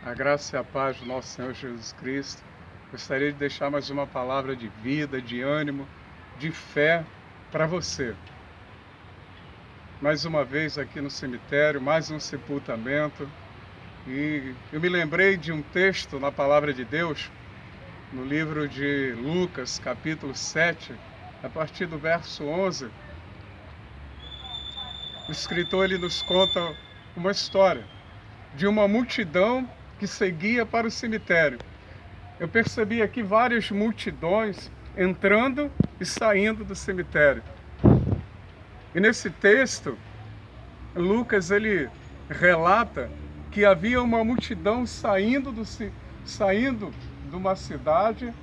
A graça e a paz do nosso Senhor Jesus Cristo. Gostaria de deixar mais uma palavra de vida, de ânimo, de fé para você. Mais uma vez aqui no cemitério, mais um sepultamento. E eu me lembrei de um texto na palavra de Deus, no livro de Lucas, capítulo 7, a partir do verso 11. O escritor ele nos conta uma história de uma multidão que seguia para o cemitério. Eu percebi aqui várias multidões entrando e saindo do cemitério. E nesse texto, Lucas ele relata que havia uma multidão saindo de uma cidade,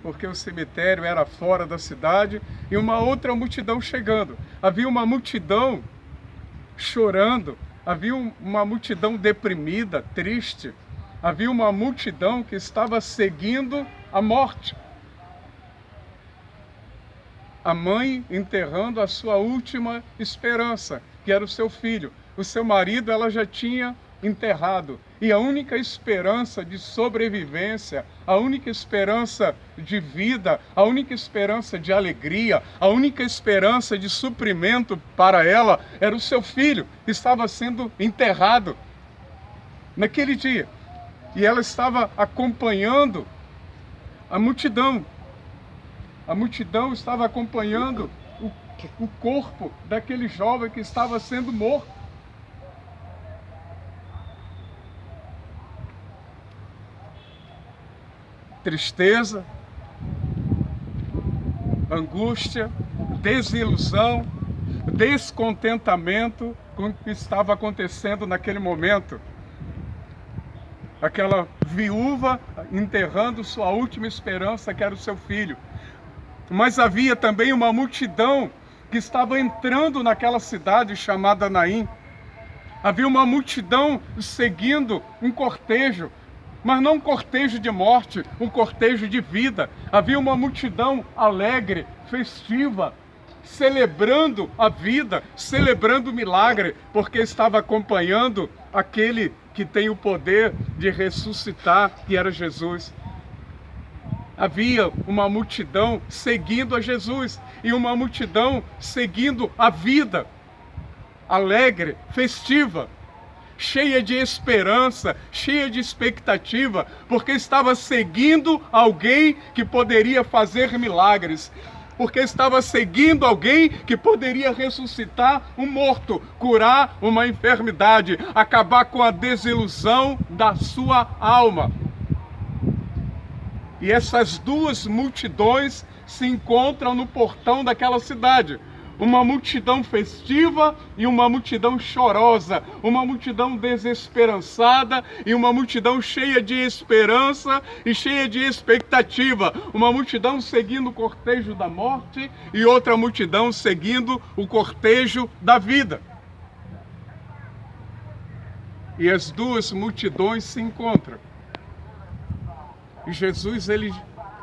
porque o cemitério era fora da cidade, e uma outra multidão chegando. Havia uma multidão chorando, havia uma multidão deprimida, triste, havia uma multidão que estava seguindo a morte. A mãe enterrando a sua última esperança, que era o seu filho. O seu marido ela já tinha enterrado. E a única esperança de sobrevivência, a única esperança de vida, a única esperança de alegria, a única esperança de suprimento para ela era o seu filho, que estava sendo enterrado naquele dia. E ela estava acompanhando a multidão. A multidão estava acompanhando o corpo daquele jovem que estava sendo morto. Tristeza, angústia, desilusão, descontentamento com o que estava acontecendo naquele momento. Aquela viúva enterrando sua última esperança, que era o seu filho. Mas havia também uma multidão que estava entrando naquela cidade chamada Naim. Havia uma multidão seguindo um cortejo, mas não um cortejo de morte, um cortejo de vida. Havia uma multidão alegre, festiva, celebrando a vida, celebrando o milagre, porque estava acompanhando aquele que tem o poder de ressuscitar, que era Jesus. Havia uma multidão seguindo a Jesus e uma multidão seguindo a vida, alegre, festiva, cheia de esperança, cheia de expectativa, porque estava seguindo alguém que poderia fazer milagres, porque estava seguindo alguém que poderia ressuscitar um morto, curar uma enfermidade, acabar com a desilusão da sua alma. E essas duas multidões se encontram no portão daquela cidade. Uma multidão festiva e uma multidão chorosa, uma multidão desesperançada e uma multidão cheia de esperança e cheia de expectativa. Uma multidão seguindo o cortejo da morte e outra multidão seguindo o cortejo da vida. E as duas multidões se encontram. E Jesus ele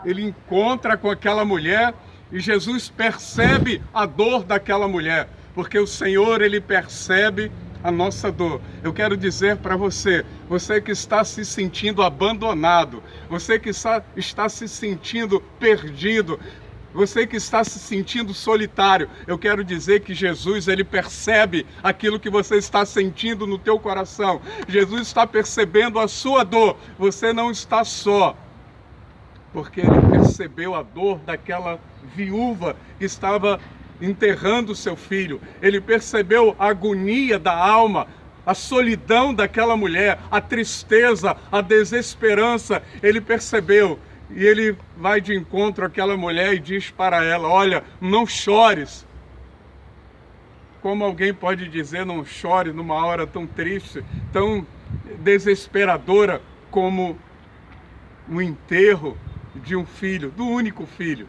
encontra com aquela mulher. E Jesus percebe a dor daquela mulher, porque o Senhor, ele percebe a nossa dor. Eu quero dizer para você, você que está se sentindo abandonado, você que está se sentindo perdido, você que está se sentindo solitário, eu quero dizer que Jesus, ele percebe aquilo que você está sentindo no teu coração. Jesus está percebendo a sua dor, você não está só. Porque ele percebeu a dor daquela viúva que estava enterrando seu filho. Ele percebeu a agonia da alma, a solidão daquela mulher, a tristeza, a desesperança. Ele percebeu e ele vai de encontro àquela mulher e diz para ela: olha, não chores. Como alguém pode dizer não chore numa hora tão triste, tão desesperadora como um enterro de um filho, do único filho.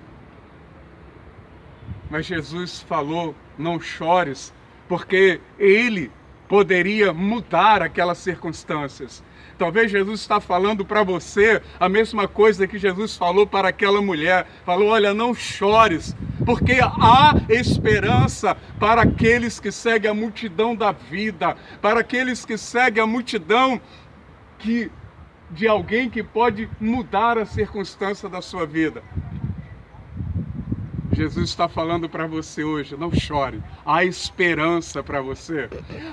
Mas Jesus falou: não chores, porque ele poderia mudar aquelas circunstâncias. Talvez Jesus está falando para você a mesma coisa que Jesus falou para aquela mulher. Falou: olha, não chores, porque há esperança para aqueles que seguem a multidão da vida, para aqueles que seguem a multidão que de alguém que pode mudar a circunstância da sua vida. Jesus está falando para você hoje, não chore. Há esperança para você.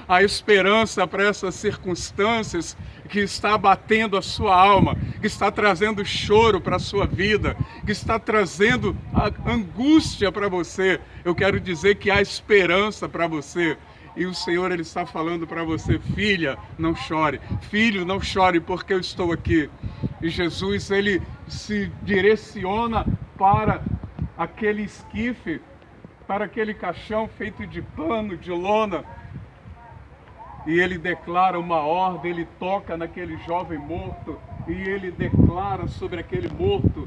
Há esperança para essas circunstâncias que está abatendo a sua alma, que está trazendo choro para a sua vida, que está trazendo a angústia para você. Eu quero dizer que há esperança para você. E o Senhor, Ele está falando para você: filha, não chore. Filho, não chore, porque eu estou aqui. E Jesus, Ele se direciona para aquele esquife, para aquele caixão feito de pano, de lona, e ele declara uma ordem, ele toca naquele jovem morto, e ele declara sobre aquele morto: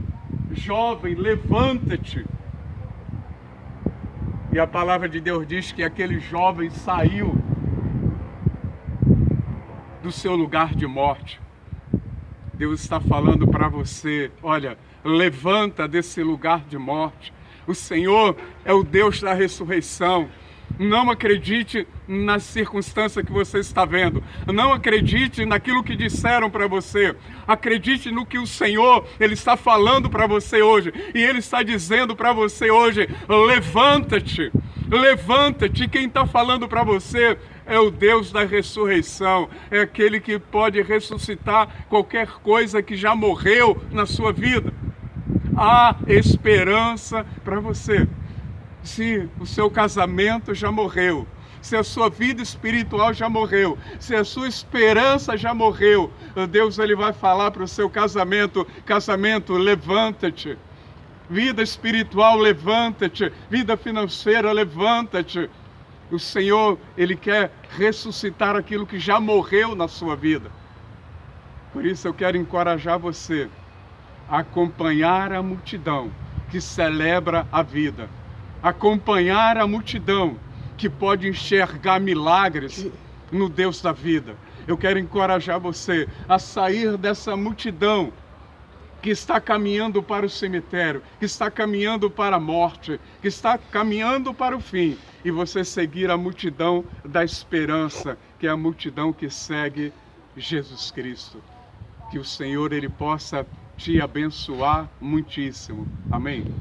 jovem, levanta-te. E a palavra de Deus diz que aquele jovem saiu do seu lugar de morte. Deus está falando para você: olha, levanta desse lugar de morte. O Senhor é o Deus da ressurreição. Não acredite nas circunstâncias que você está vendo. Não acredite naquilo que disseram para você. Acredite no que o Senhor, Ele está falando para você hoje. E Ele está dizendo para você hoje: levanta-te, levanta-te. Quem está falando para você é o Deus da ressurreição. É aquele que pode ressuscitar qualquer coisa que já morreu na sua vida. Há esperança para você. Se o seu casamento já morreu, se a sua vida espiritual já morreu, se a sua esperança já morreu, Deus, Ele vai falar para o seu casamento: casamento, levanta-te. Vida espiritual, levanta-te. Vida financeira, levanta-te. O Senhor, Ele quer ressuscitar aquilo que já morreu na sua vida. Por isso eu quero encorajar você a acompanhar a multidão que celebra a vida. Acompanhar a multidão que pode enxergar milagres no Deus da vida. Eu quero encorajar você a sair dessa multidão que está caminhando para o cemitério, que está caminhando para a morte, que está caminhando para o fim, e você seguir a multidão da esperança, que é a multidão que segue Jesus Cristo. Que o Senhor, Ele possa te abençoar muitíssimo. Amém?